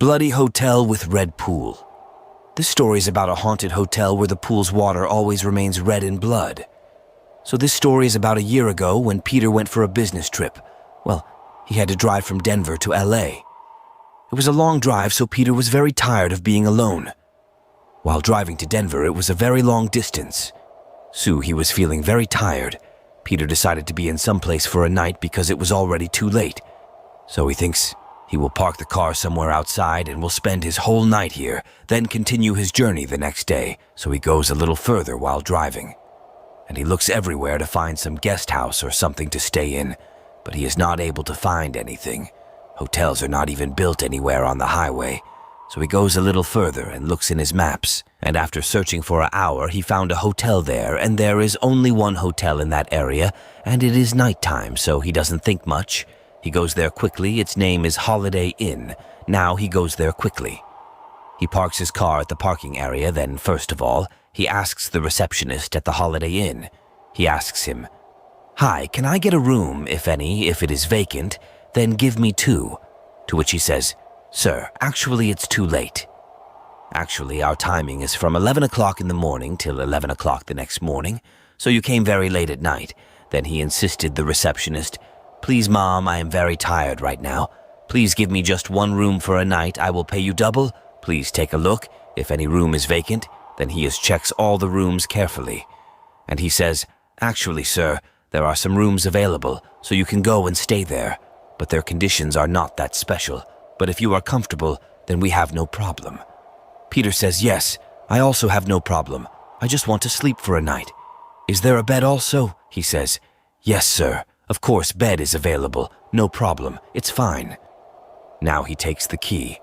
Bloody Hotel with Red Pool. This story is about a haunted hotel where the pool's water always remains red in blood. So this story is about a year ago when Peter went for a business trip. Well, he had to drive from Denver to LA. It was a long drive, so Peter was very tired of being alone. While driving to Denver, it was a very long distance. So he was feeling very tired. Peter decided to be in someplace for a night because it was already too late. So he thinks he will park the car somewhere outside and will spend his whole night here, then continue his journey the next day. So he goes a little further while driving. And he looks everywhere to find some guest house or something to stay in, but he is not able to find anything. Hotels are not even built anywhere on the highway. So he goes a little further and looks in his maps, and after searching for an hour, he found a hotel there, and there is only one hotel in that area, and it is nighttime, so he doesn't think much. He goes there quickly. Its name is Holiday Inn. Now he goes there quickly. He parks his car at the parking area, then first of all, he asks the receptionist at the Holiday Inn. He asks him, "Hi, can I get a room, if any, if it is vacant? Then give me 2. To which he says, "Sir, actually it's too late. Actually, our timing is from 11 o'clock in the morning till 11 o'clock the next morning, so you came very late at night." Then he insisted the receptionist, "Please, Mom, I am very tired right now. Please give me just 1 room for a night. I will pay you double. Please take a look. If any room is vacant," then he checks all the rooms carefully. And he says, "Actually, sir, there are some rooms available, so you can go and stay there. But their conditions are not that special. But if you are comfortable, then we have no problem." Peter says, "Yes, I also have no problem. I just want to sleep for a night." "Is there a bed also?" he says. "Yes, sir. Of course, bed is available. No problem. It's fine." Now he takes the key,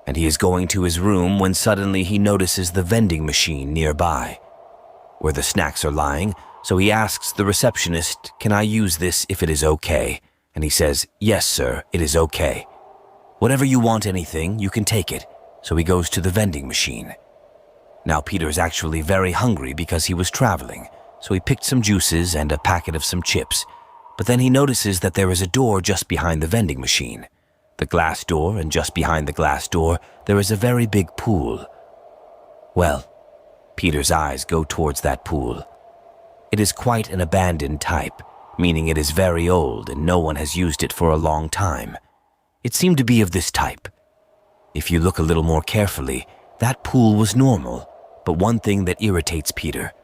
and he is going to his room when suddenly he notices the vending machine nearby, where the snacks are lying, so he asks the receptionist, "Can I use this if it is okay?" And he says, "Yes, sir, it is okay. Whatever you want, anything, you can take it." So he goes to the vending machine. Now Peter is actually very hungry because he was traveling, so he picked some juices and a packet of some chips. But then he notices that there is a door just behind the vending machine. The glass door, and just behind the glass door, there is a very big pool. Well, Peter's eyes go towards that pool. It is quite an abandoned type, meaning it is very old and no one has used it for a long time. It seemed to be of this type. If you look a little more carefully, that pool was normal, but one thing that irritates Peter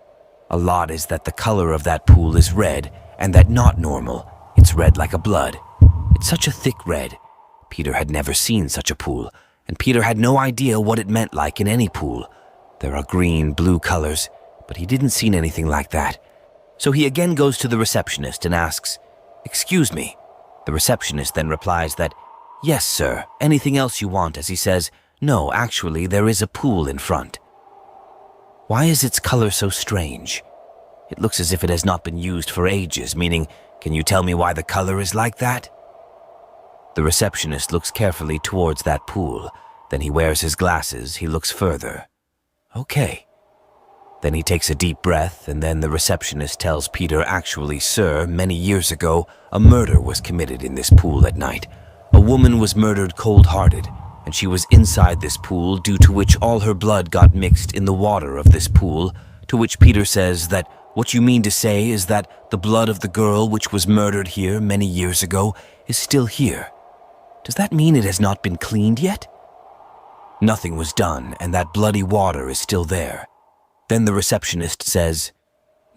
a lot is that the color of that pool is red, and that not normal, it's red like a blood. It's such a thick red. Peter had never seen such a pool, and Peter had no idea what it meant like in any pool. There are green, blue colors, but he didn't see anything like that. So he again goes to the receptionist and asks, "Excuse me." The receptionist then replies that, "Yes, sir, anything else you want?" as he says, "No, actually, there is a pool in front." Why is its color so strange? It looks as if it has not been used for ages, meaning, can you tell me why the color is like that? The receptionist looks carefully towards that pool. Then he wears his glasses. He looks further. Okay. Then he takes a deep breath, and then the receptionist tells Peter, "Actually, sir, many years ago, a murder was committed in this pool at night. A woman was murdered cold-hearted, and she was inside this pool, due to which all her blood got mixed in the water of this pool," to which Peter says that, "What you mean to say is that the blood of the girl which was murdered here many years ago is still here. Does that mean it has not been cleaned yet?" Nothing was done, and that bloody water is still there. Then the receptionist says,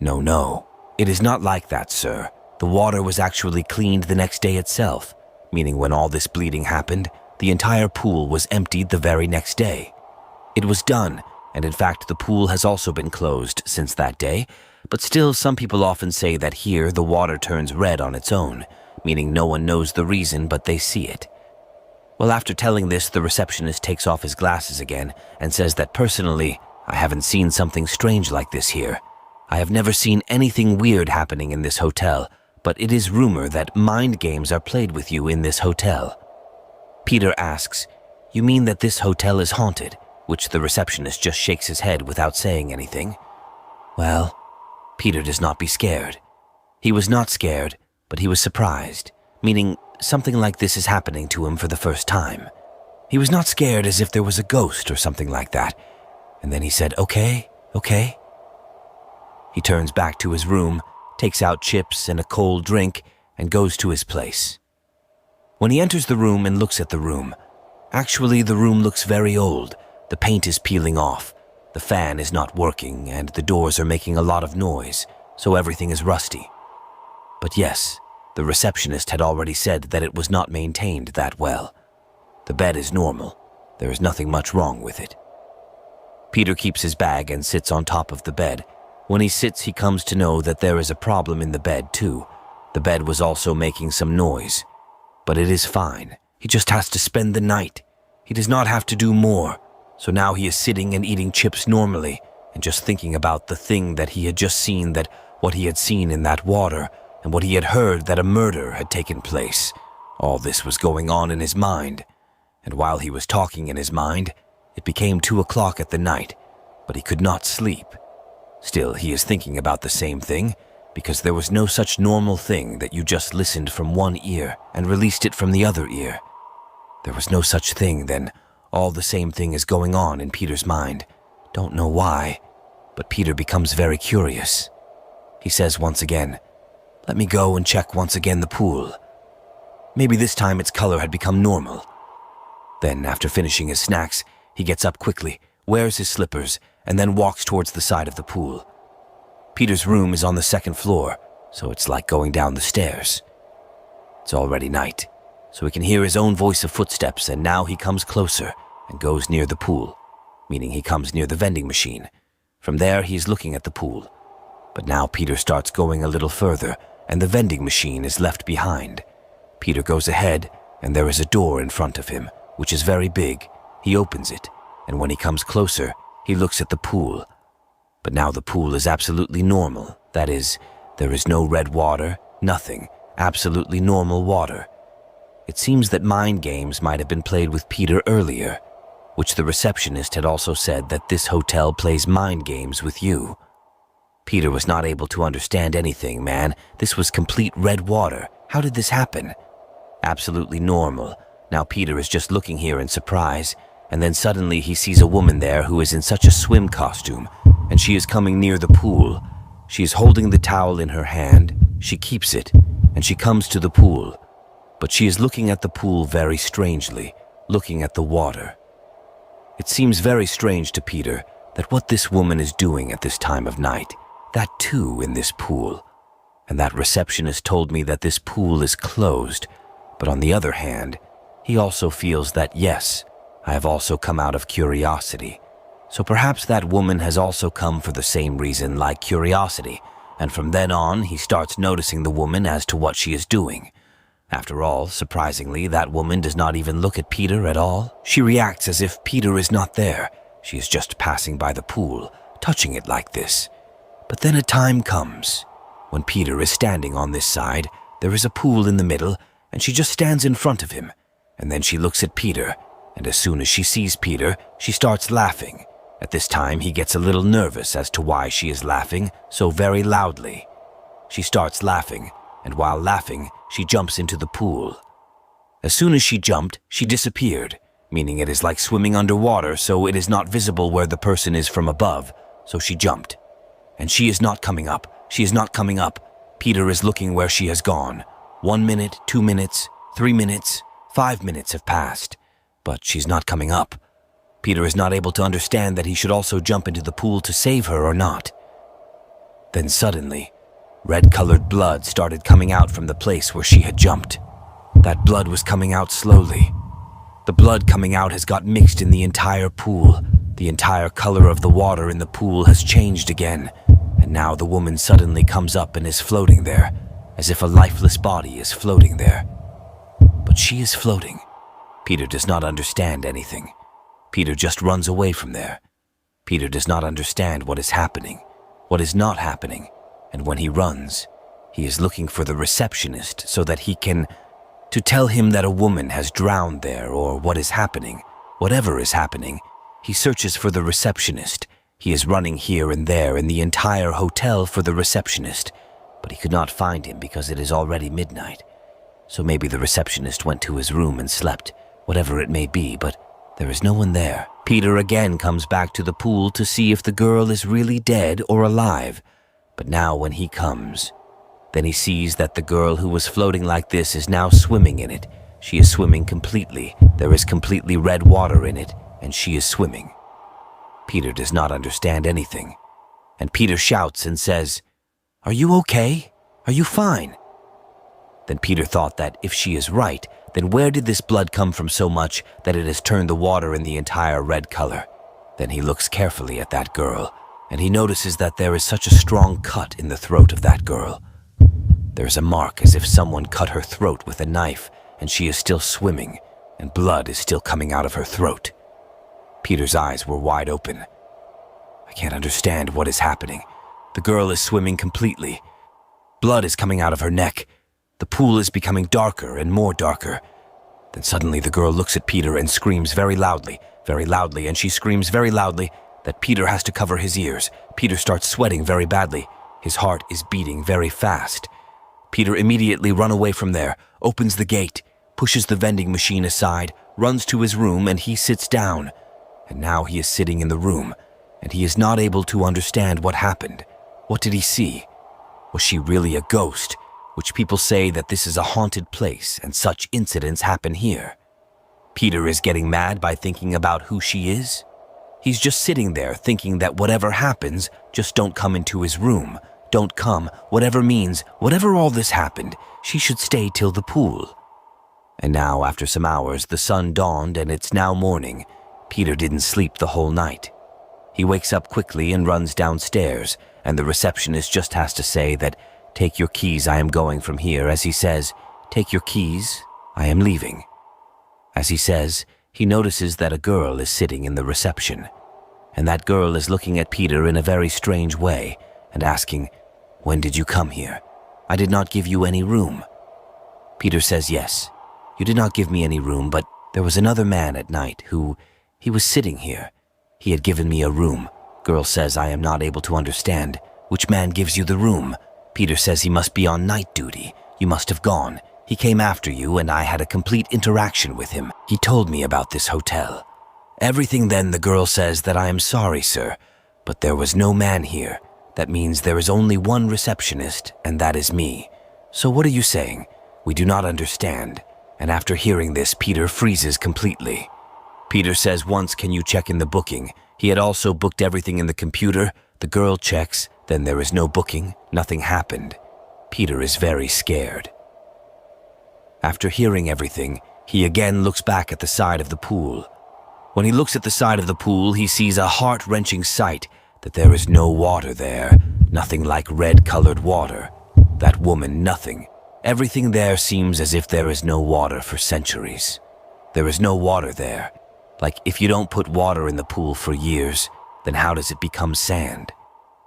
No, it is not like that, sir. The water was actually cleaned the next day itself, meaning when all this bleeding happened, the entire pool was emptied the very next day. It was done, and in fact the pool has also been closed since that day, but still some people often say that here the water turns red on its own, meaning no one knows the reason but they see it. Well, after telling this, the receptionist takes off his glasses again and says that personally, "I haven't seen something strange like this here. I have never seen anything weird happening in this hotel, but it is rumor that mind games are played with you in this hotel." Peter asks, "You mean that this hotel is haunted?" Which the receptionist just shakes his head without saying anything. Well, Peter does not be scared. He was not scared, but he was surprised, meaning something like this is happening to him for the first time. He was not scared as if there was a ghost or something like that. And then he said, "Okay, okay." He turns back to his room, takes out chips and a cold drink, and goes to his place. When he enters the room and looks at the room, actually the room looks very old. The paint is peeling off, the fan is not working, and the doors are making a lot of noise, so everything is rusty. But yes, the receptionist had already said that it was not maintained that well. The bed is normal. There is nothing much wrong with it. Peter keeps his bag and sits on top of the bed. When he sits, he comes to know that there is a problem in the bed too. The bed was also making some noise. But it is fine. He just has to spend the night. He does not have to do more. So now he is sitting and eating chips normally and just thinking about the thing that he had just seen, that what he had seen in that water, and what he had heard, that a murder had taken place. All this was going on in his mind. And while he was talking in his mind, it became 2 o'clock at the night, but he could not sleep. Still, he is thinking about the same thing, because there was no such normal thing that you just listened from one ear and released it from the other ear. There was no such thing, then all the same thing is going on in Peter's mind. Don't know why, but Peter becomes very curious. He says once again, "Let me go and check once again the pool." Maybe this time its color had become normal. Then, after finishing his snacks, he gets up quickly, wears his slippers, and then walks towards the side of the pool. Peter's room is on the 2nd floor, so it's like going down the stairs. It's already night, so he can hear his own voice of footsteps, and now he comes closer and goes near the pool, meaning he comes near the vending machine. From there, he is looking at the pool. But now Peter starts going a little further, and the vending machine is left behind. Peter goes ahead, and there is a door in front of him, which is very big. He opens it, and when he comes closer, he looks at the pool. But now the pool is absolutely normal. That is, there is no red water, nothing, absolutely normal water. It seems that mind games might have been played with Peter earlier, which the receptionist had also said that this hotel plays mind games with you. Peter was not able to understand anything, man. This was complete red water. How did this happen? Absolutely normal. Now Peter is just looking here in surprise, and then suddenly he sees a woman there who is in such a swim costume, and she is coming near the pool. She is holding the towel in her hand. She keeps it, and she comes to the pool. But she is looking at the pool very strangely, looking at the water. It seems very strange to Peter that what this woman is doing at this time of night, that too in this pool. And that receptionist told me that this pool is closed. But on the other hand, he also feels that yes, I have also come out of curiosity. So perhaps that woman has also come for the same reason, like curiosity, and from then on he starts noticing the woman as to what she is doing. After all, surprisingly, that woman does not even look at Peter at all. She reacts as if Peter is not there. She is just passing by the pool, touching it like this. But then a time comes when Peter is standing on this side, there is a pool in the middle, and she just stands in front of him. And then she looks at Peter, and as soon as she sees Peter, she starts laughing. At this time, he gets a little nervous as to why she is laughing so very loudly. She starts laughing, and while laughing, she jumps into the pool. As soon as she jumped, she disappeared, meaning it is like swimming underwater, so it is not visible where the person is from above, so she jumped. And she is not coming up. She is not coming up. Peter is looking where she has gone. 1 minute, 2 minutes, 3 minutes, 5 minutes have passed, but she's not coming up. Peter is not able to understand that he should also jump into the pool to save her or not. Then suddenly, red-colored blood started coming out from the place where she had jumped. That blood was coming out slowly. The blood coming out has got mixed in the entire pool. The entire color of the water in the pool has changed again, and now the woman suddenly comes up and is floating there, as if a lifeless body is floating there. But she is floating. Peter does not understand anything. Peter just runs away from there. Peter does not understand what is happening, what is not happening, and when he runs, he is looking for the receptionist so that he can to tell him that a woman has drowned there or what is happening. Whatever is happening, he searches for the receptionist. He is running here and there in the entire hotel for the receptionist, but he could not find him because it is already midnight. So maybe the receptionist went to his room and slept, whatever it may be, but there is no one there. Peter again comes back to the pool to see if the girl is really dead or alive, but now when he comes, then he sees that the girl who was floating like this is now swimming in it. She is swimming completely. There is completely red water in it, and she is swimming. Peter does not understand anything, and Peter shouts and says, "Are you okay? Are you fine?" Then Peter thought that if she is right, then where did this blood come from so much that it has turned the water in the entire red color? Then he looks carefully at that girl, and he notices that there is such a strong cut in the throat of that girl. There is a mark as if someone cut her throat with a knife, and she is still swimming, and blood is still coming out of her throat. Peter's eyes were wide open. I can't understand what is happening. The girl is swimming completely. Blood is coming out of her neck. The pool is becoming darker and more darker. Then suddenly the girl looks at Peter and screams very loudly, and she screams very loudly that Peter has to cover his ears. Peter starts sweating very badly. His heart is beating very fast. Peter immediately runs away from there, opens the gate, pushes the vending machine aside, runs to his room, and he sits down. And now he is sitting in the room, and he is not able to understand what happened. What did he see? Was she really a ghost? Which people say that this is a haunted place and such incidents happen here. Peter is getting mad by thinking about who she is. He's just sitting there thinking that whatever happens, just don't come into his room. Don't come, whatever means, whatever all this happened, she should stay till the pool. And now, after some hours, the sun dawned and it's now morning. Peter didn't sleep the whole night. He wakes up quickly and runs downstairs, and the receptionist just has to say that, "Take your keys, I am going from here," as he says, "Take your keys, I am leaving." As he says, he notices that a girl is sitting in the reception, and that girl is looking at Peter in a very strange way and asking, "When did you come here? I did not give you any room." Peter says, "Yes, you did not give me any room, but there was another man at night he was sitting here. He had given me a room." Girl says, "I am not able to understand. Which man gives you the room?" Peter says, "He must be on night duty. You must have gone. He came after you and I had a complete interaction with him. He told me about this hotel. Everything." Then the girl says that, "I am sorry, sir, but there was no man here. That means there is only one receptionist, and that is me. So what are you saying? We do not understand." And after hearing this, Peter freezes completely. Peter says once, "Can you check in the booking?" He had also booked everything in the computer. The girl checks, then there is no booking, nothing happened. Peter is very scared. After hearing everything, he again looks back at the side of the pool. When he looks at the side of the pool, he sees a heart-wrenching sight that there is no water there, nothing like red-colored water. That woman, nothing. Everything there seems as if there is no water for centuries. There is no water there. Like if you don't put water in the pool for years, then how does it become sand?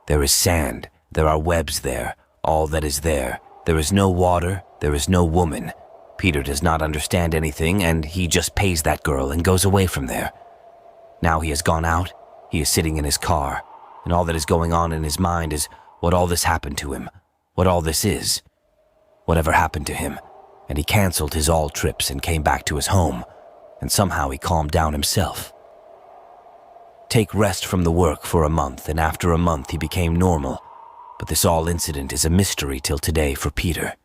There is sand, there are webs there, all that is there. There is no water, there is no woman. Peter does not understand anything, and he just pays that girl and goes away from there. Now he has gone out, he is sitting in his car, and all that is going on in his mind is what all this happened to him, what all this is. Whatever happened to him, and he canceled his all trips and came back to his home, and somehow he calmed down himself. Take rest from the work for a month, and after a month he became normal, but this all incident is a mystery till today for Peter.